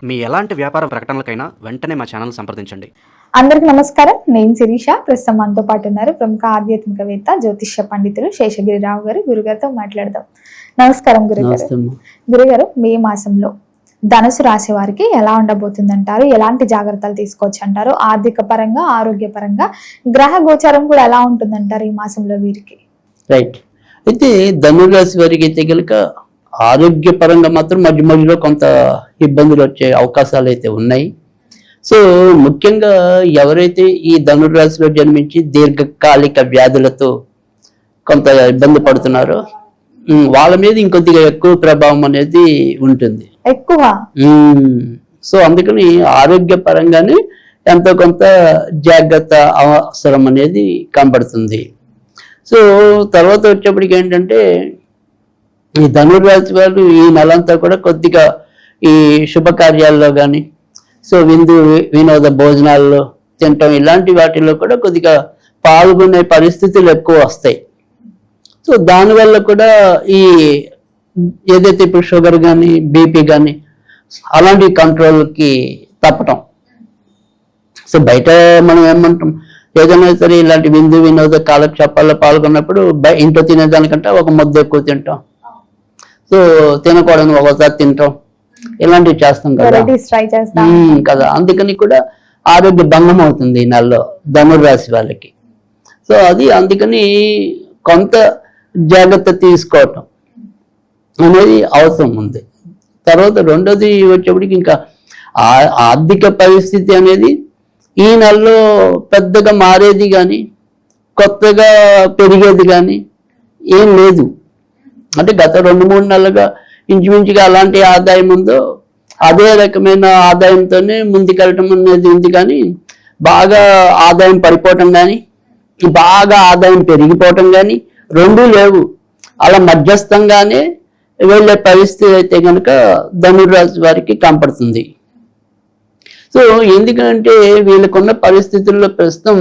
మీ ఎలాంటి వ్యాపార ప్రకటనలకైనా వెంటనే మా ఛానల్ సంప్రదించండి. అందరికి నమస్కారం. నేను శిరీష. ప్రస్తుతం మనతో పాటు ఉన్నారు ప్రముఖ ఆధ్యాత్మికవేత్త జ్యోతిష్య పండితులు శేషగిరిరావు గారు. గురుగారితో మాట్లాడదాం. నమస్కారం గురుగారు. గురుగారు, మే మాసంలో ధనుసు రాశి వారికి ఎలా ఉండబోతుంది అంటారు? ఎలాంటి జాగ్రత్తలు తీసుకోవచ్చు అంటారు? ఆర్థిక పరంగా, ఆరోగ్య పరంగా, గ్రహ గోచారం కూడా ఎలా ఉంటుందంటారు ఈ మాసంలో వీరికి? రైట్. అయితే ధనురాశి వారికి అయితే కనుక ఆరోగ్యపరంగా మాత్రం మధ్య మధ్యలో కొంత ఇబ్బందులు వచ్చే అవకాశాలు అయితే ఉన్నాయి. సో ముఖ్యంగా ఎవరైతే ఈ ధనురాశిలో జన్మించి దీర్ఘకాలిక వ్యాధులతో కొంత ఇబ్బంది పడుతున్నారో వాళ్ళ మీద ఇంకొద్దిగా ఎక్కువ ప్రభావం అనేది ఉంటుంది, ఎక్కువ. సో అందుకని ఆరోగ్యపరంగానే ఎంతో కొంత జాగ్రత్త అవసరం అనేది కనబడుతుంది. సో తర్వాత వచ్చేప్పటికి ఏంటంటే ఈ ధనుర్రాశి వాళ్ళు ఈ నెలంతా కూడా కొద్దిగా ఈ శుభకార్యాల్లో కానీ, సో వినోద భోజనాల్లో తినటం ఇలాంటి వాటిల్లో కూడా కొద్దిగా పాల్గొనే పరిస్థితులు ఎక్కువ వస్తాయి. సో దానివల్ల కూడా ఈ ఏదైతే ఇప్పుడు షుగర్ కానీ, బీపీ కానీ అలాంటి కంట్రోల్కి తప్పటం. సో బయట మనం ఏమంటాం, ఏదైనా సరే ఇలాంటి వినోద కాలక్షేపాల్లో పాల్గొన్నప్పుడు ఇంట్లో తినేదానికంటే ఒక ముద్ద ఎక్కువ తింటాం, సో తినకూడదు ఒకసారి తింటాం, ఇలాంటివి చేస్తాం కదా. అందుకని కూడా ఆరోగ్య భంగం అవుతుంది ఈ నెలలో ధనుర్రాశి వాళ్ళకి. సో అది అందుకని కొంత జాగ్రత్త తీసుకోవటం అనేది అవసరం ఉంది. తర్వాత రెండోది వచ్చేప్పటికి ఇంకా ఆర్థిక పరిస్థితి అనేది ఈ నెలలో పెద్దగా మారేది కానీ కొత్తగా పెరిగేది కానీ ఏం లేదు. అంటే గత 2-3 నెలలుగా ఇంచుమించుగా అలాంటి ఆదాయం ఉందో అదే రకమైన ఆదాయంతోనే ముందుకెళ్ళటం అనేది ఉంది. కానీ బాగా ఆదాయం పడిపోవటం కానీ బాగా ఆదాయం పెరిగిపోవటం కానీ రెండూ లేవు. అలా మధ్యస్థంగానే వెళ్ళే పరిస్థితి అయితే కనుక ధనుర్రాశి వారికి కనపడుతుంది. సో ఎందుకంటే వీళ్ళకున్న పరిస్థితుల్లో ప్రస్తుతం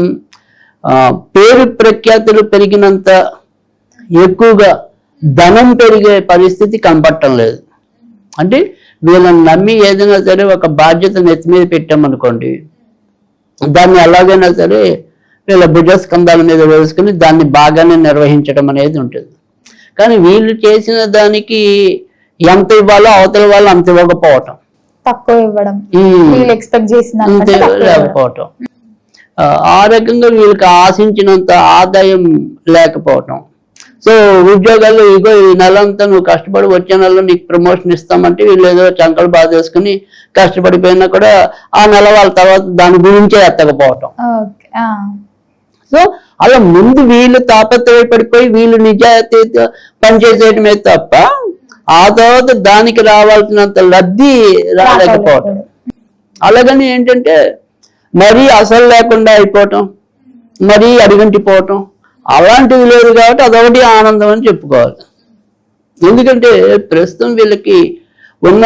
పేరు ప్రఖ్యాతులు పెరిగినంత ఎక్కువగా ధనం పెరిగే పరిస్థితి కనపడటం లేదు. అంటే వీళ్ళని నమ్మి ఏదైనా సరే ఒక బాధ్యత నెత్తి మీద పెట్టామనుకోండి, దాన్ని ఎలాగైనా సరే వీళ్ళ భుజస్కంధాల మీద వేసుకుని దాన్ని బాగానే నిర్వహించడం అనేది ఉంటుంది. కానీ వీళ్ళు చేసిన దానికి ఎంత ఇవ్వాలో అవతల వాళ్ళు అంత ఇవ్వకపోవటం, తక్కువ ఇవ్వడం, లేకపోవటం, ఆ రకంగా వీళ్ళకి ఆశించినంత ఆదాయం లేకపోవటం. సో ఉద్యోగాల్లో ఇగో ఈ నెలంతా నువ్వు కష్టపడి వచ్చే నెలలో నీకు ప్రమోషన్ ఇస్తామంటే వీళ్ళు ఏదో చంకలు బాధేసుకుని కష్టపడిపోయినా కూడా ఆ నెల వాళ్ళ తర్వాత దాని గురించే ఎత్తకపోవటం. సో అలా ముందు వీళ్ళు తాపత్రయపడిపోయి వీళ్ళు నిజాయితీగా పనిచేసేయటమే తప్ప ఆ తర్వాత దానికి రావాల్సినంత లబ్ధి రాలేకపోవటం. అలాగని ఏంటంటే మరీ అసలు లేకుండా అయిపోవటం, మరీ అడిగంటిపోవటం అలాంటివి లేదు. కాబట్టి అదొకటి ఆనందం అని చెప్పుకోవాలి. ఎందుకంటే ప్రస్తుతం వీళ్ళకి ఉన్న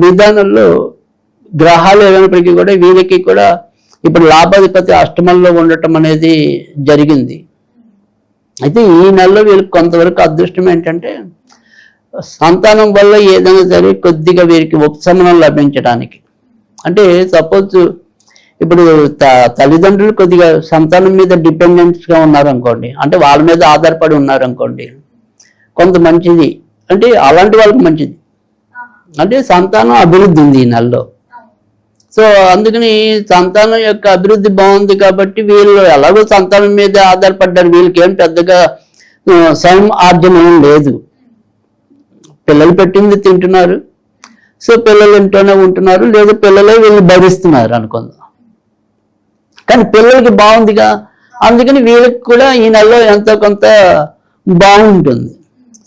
విధానంలో గ్రహాలు ఏమైనప్పటికీ కూడా వీళ్ళకి కూడా ఇప్పుడు లాభాధిపతి అష్టమంలో ఉండటం అనేది జరిగింది. అయితే ఈ నెలలో వీళ్ళకి కొంతవరకు అదృష్టం ఏంటంటే సంతానం వల్ల ఏదైనా సరే కొద్దిగా వీరికి ఉపశమనం లభించడానికి. అంటే సపోజ్ ఇప్పుడు తల్లిదండ్రులు కొద్దిగా సంతానం మీద డిపెండెంట్స్గా ఉన్నారనుకోండి, అంటే వాళ్ళ మీద ఆధారపడి ఉన్నారనుకోండి, కొంత మంచిది. అంటే అలాంటి వాళ్ళకి మంచిది. అంటే సంతానం అభివృద్ధి ఉంది ఈ నెలలో. సో అందుకని సంతానం యొక్క అభివృద్ధి బాగుంది కాబట్టి వీళ్ళు ఎలాగో సంతానం మీద ఆధారపడ్డారు. వీళ్ళకి ఏం పెద్దగా స్వయం ఆర్జన ఏం లేదు. పిల్లలు పెట్టింది తింటున్నారు, సో పిల్లలు ఇంట్లోనే ఉంటున్నారు, లేదా పిల్లలే వీళ్ళు భరిస్తున్నారు అనుకుందాం. కానీ పిల్లలకి బాగుందిగా, అందుకని వీళ్ళకి కూడా ఈ నెలలో ఎంతో కొంత బాగుంటుంది.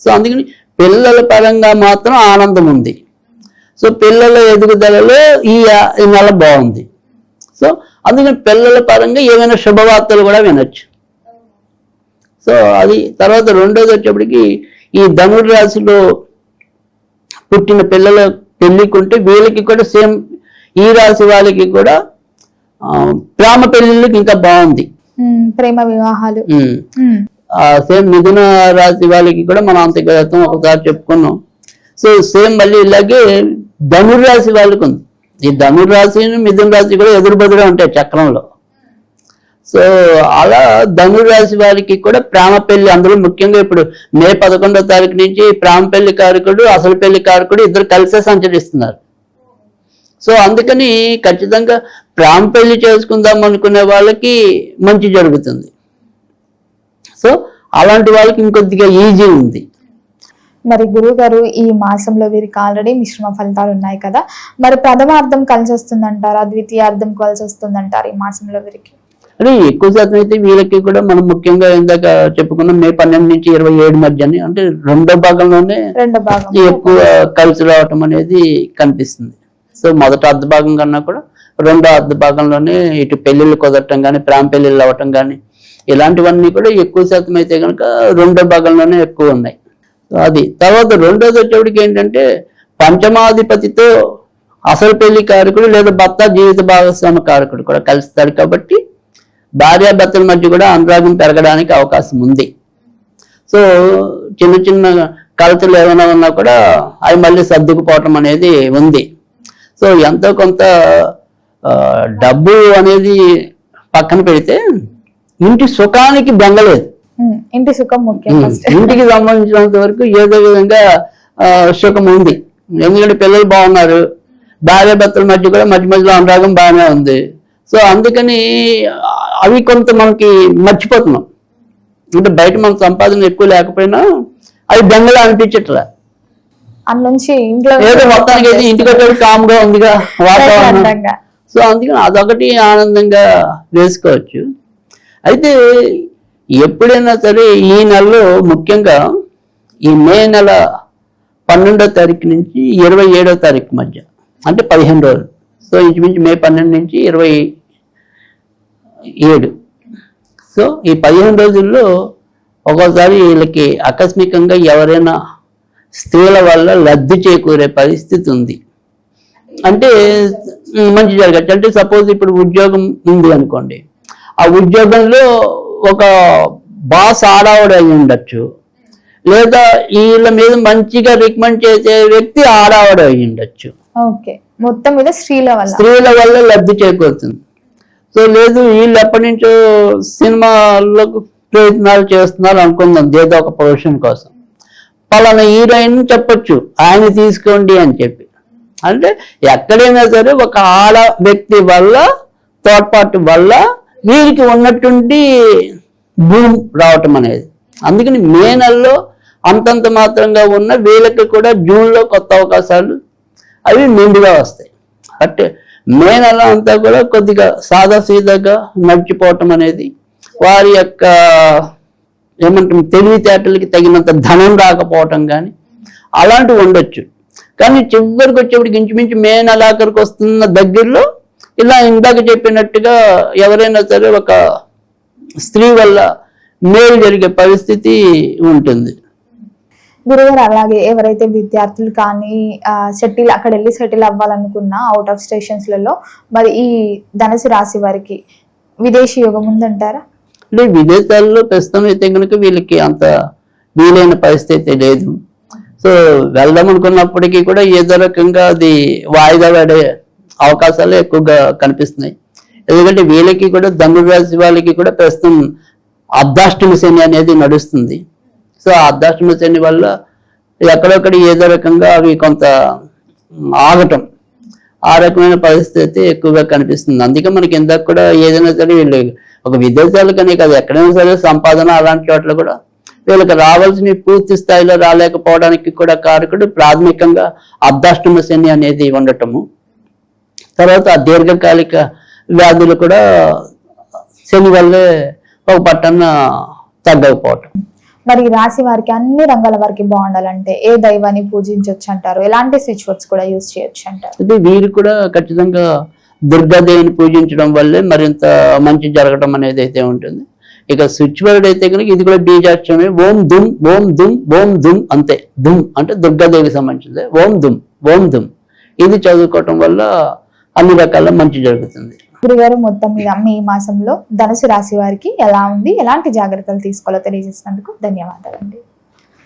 సో అందుకని పిల్లల పరంగా మాత్రం ఆనందం ఉంది. సో పిల్లల ఎదుగుదలలో ఈ నెల బాగుంది. సో అందుకని పిల్లల పరంగా ఏమైనా శుభవార్తలు కూడా వినొచ్చు. సో అది తర్వాత రెండోది వచ్చేప్పటికి ఈ ధనుర్రాశిలో పుట్టిన పిల్లల పెళ్ళికుంటే వీళ్ళకి కూడా సేమ్ ఈ రాశి వాళ్ళకి కూడా ప్రేమ పెళ్ళిళ్ళకి ఇంకా బాగుంది, ప్రేమ వివాహాలు. సేమ్ మిథున రాశి వాళ్ళకి కూడా మనం అంతర్గతం ఒకసారి చెప్పుకున్నాం. సో సేమ్ మళ్ళీ ఇలాగే ధనుర్రాశి వాళ్ళకి ఉంది. ఈ ధనురాశి మిథున రాశి కూడా ఎదురుబదురుగా ఉంటాయి చక్రంలో. సో అలా ధనురాశి వారికి కూడా ప్రేమ పెళ్లి, అందులో ముఖ్యంగా ఇప్పుడు మే 11వ తారీఖు నుంచి ప్రేమ పెళ్లి కారకుడు, అసలు పెళ్లి కారకుడు ఇద్దరు కలిసే సంచరిస్తున్నారు. సో అందుకని ఖచ్చితంగా ప్రేమ పెళ్లి చేసుకుందాం అనుకునే వాళ్ళకి మంచి జరుగుతుంది. సో అలాంటి వాళ్ళకి ఇంకొద్దిగా ఈజీ ఉంది. మరి గురువు గారు ఈ మాసంలో వీరికి ఆల్రెడీ మిశ్రమ ఫలితాలు ఉన్నాయి కదా, మరి ప్రథమార్థం కలిసి వస్తుందంటారా, ద్వితీయార్థం కలిసి వస్తుందంటారా ఈ మాసంలో వీరికి? అంటే ఎక్కువ శాతం అయితే వీళ్ళకి కూడా మనం ముఖ్యంగా ఇందాక చెప్పుకున్నాం మే 12 నుంచి 27 మధ్యని, అంటే రెండో భాగంలోనే ఎక్కువ కలిసి రావటం అనేది కనిపిస్తుంది. సో మొదట అర్ధ భాగం కన్నా కూడా రెండో అర్ధ భాగంలోనే ఇటు పెళ్లిళ్ళు కుదరటం కానీ, ప్రేమ పెళ్లిళ్ళు అవ్వటం కానీ ఇలాంటివన్నీ కూడా ఎక్కువ శాతం అయితే కనుక రెండో భాగంలోనే ఎక్కువ ఉన్నాయి. అది తర్వాత రెండోది వచ్చేటికి ఏంటంటే పంచమాధిపతితో అసలు పెళ్లి కారకుడు లేదా భర్త జీవిత భాగస్వామి కారకుడు కూడా కలుస్తాడు. కాబట్టి భార్యాభర్తల మధ్య కూడా అనురాగం పెరగడానికి అవకాశం ఉంది. సో చిన్న చిన్న కలతలు ఏమైనా ఉన్నా కూడా అవి మళ్ళీ సర్దుకుపోవటం అనేది ఉంది. సో ఎంతో కొంత డబ్బు అనేది పక్కన పెడితే ఇంటి సుఖానికి బెంగలేదు. ఇంటి సుఖం ముఖ్యం. ఇంటికి సంబంధించినంత వరకు ఏదో విధంగా సుఖం ఉంది. ఎందుకంటే పిల్లలు బాగున్నారు, భార్యాభర్తల మధ్య కూడా మధ్య మధ్యలో అనురాగం బాగానే ఉంది. సో అందుకని అవి కొంత మనకి మర్చిపోతున్నాం. అంటే బయట మన సంపాదన ఎక్కువ లేకపోయినా అవి బెంగళ అనిపించట్లే. ఏదో మొత్తానికి అయితే ఇంటికి వచ్చేది కామ్గా ఉందిగా వాతావరణం. సో అందుకని అదొకటి ఆనందంగా వేసుకోవచ్చు. అయితే ఎప్పుడైనా సరే ఈ నెలలో ముఖ్యంగా ఈ మే నెల 12వ తారీఖు నుంచి 27వ తారీఖు మధ్య అంటే 15 రోజులు. సో ఇంచుమించు మే 12 నుంచి 27. సో ఈ 15 రోజుల్లో ఒక్కోసారి వీళ్ళకి ఆకస్మికంగా ఎవరైనా స్త్రీల వల్ల లబ్ధి చేకూరే పరిస్థితి ఉంది. అంటే మంచి జరగచ్చు. అంటే సపోజ్ ఇప్పుడు ఉద్యోగం ఉంది అనుకోండి, ఆ ఉద్యోగంలో ఒక బాస్ ఆడావిడ అయి ఉండొచ్చు, లేదా వీళ్ళ మీద మంచిగా రికమెండ్ చేసే వ్యక్తి ఆడావిడ అయి ఉండొచ్చు. మొత్తం మీద స్త్రీల వల్ల లబ్ధి చేకూరుతుంది. సో లేదు వీళ్ళు ఎప్పటి నుంచో సినిమాల్లో ప్రయత్నాలు చేస్తున్నారు అనుకుందాం, ఏదో ఒక ప్రొఫెషన్ కోసం. పలానా హీరోయిన్ చెప్పొచ్చు ఆయన తీసుకోండి అని చెప్పి. అంటే ఎక్కడైనా సరే ఒక ఆడ వ్యక్తి వల్ల, తోడ్పాటు వల్ల వీరికి ఉన్నటువంటి భూమి రావటం అనేది. అందుకని మే నెలలో అంతంత మాత్రంగా ఉన్న వీళ్ళకి కూడా జూన్లో కొత్త అవకాశాలు అవి మెండుగా వస్తాయి. అంటే మే నెల అంతా కూడా కొద్దిగా సాదాసీదాగా నడిచిపోవటం అనేది, వారి యొక్క ఏమంటాం తెలివితేటలకి తగినంత ధనం రాకపోవటం కానీ అలాంటివి ఉండొచ్చు. కానీ చివరికి వచ్చేప్పటికి ఇంచుమించు మే నెలాఖరికి వస్తున్న దగ్గరలో ఇలా ఇందాక చెప్పినట్టుగా ఎవరైనా సరే ఒక స్త్రీ వల్ల మేలు జరిగే పరిస్థితి ఉంటుంది. గురుగారు అలాగే ఎవరైతే విద్యార్థులు కానీ అక్కడ వెళ్ళి సెటిల్ అవ్వాలనుకున్నా అవుట్ ఆఫ్ స్టేషన్స్లలో, మరి ఈ ధనుసు రాశి వారికి విదేశీ యోగం ఉందంటారా? అంటే విదేశాల్లో ప్రస్తుతం అయితే కనుక వీళ్ళకి అంత వీలైన పరిస్థితి లేదు. సో వెళ్దాం అనుకున్నప్పటికీ కూడా ఏదో రకంగా అది వాయిదా పడే అవకాశాలు ఎక్కువగా కనిపిస్తున్నాయి. ఎందుకంటే వీళ్ళకి కూడా ధనురాశి వాళ్ళకి కూడా ప్రస్తుతం అర్ధాష్టమ శని అనేది నడుస్తుంది. సో అర్ధాష్టమ శని వల్ల ఎక్కడొక్కడ ఏదో రకంగా అవి కొంత ఆగటం, ఆ రకమైన పరిస్థితి ఎక్కువగా కనిపిస్తుంది. అందుకే మనకి ఇందాక కూడా ఏదైనా సరే వీళ్ళు ఒక విదేశాలకనే కాదు ఎక్కడైనా సరే సంపాదన అలాంటి చోట్ల కూడా వీళ్ళకి రావాల్సిన పూర్తి స్థాయిలో రాలేకపోవడానికి కూడా కారకుడు ప్రాథమికంగా అర్ధాష్టమ శని అనేది ఉండటము. తర్వాత దీర్ఘకాలిక వ్యాధులు కూడా శని వల్లే ఒక పట్టణ తగ్గకపోవటం. మరి రాశి వారికి అన్ని రంగాల వారికి బాగుండాలంటే ఏ దైవాన్ని పూజించవచ్చు అంటారు? ఎలాంటి స్విచ్ వర్డ్స్ కూడా యూజ్ చేయొచ్చు అంటారు? ఇది వీరు కూడా ఖచ్చితంగా దుర్గాదేవిని పూజించడం వల్లే మరింత మంచి జరగడం అనేది అయితే ఉంటుంది. ఇక స్విచ్ వర్డ్ అయితే కనుక ఇది కూడా బీజాక్షరమే. ఓం దుమ్ ఓం దుమ్ ఓం దుమ్, అంతే. దుమ్ అంటే దుర్గాదేవికి సంబంధించింది. ఓం దుమ్ ఓం దుమ్ ఇది చదువుకోవటం వల్ల అన్ని రకాల మంచి జరుగుతుంది. గురుగారు మొత్తం మీద మీ మాసంలో ధనుసు రాశి వారికి ఎలా ఉంది, ఎలాంటి జాగ్రత్తలు తీసుకోవాలో తెలియజేసినందుకు ధన్యవాదాలండి.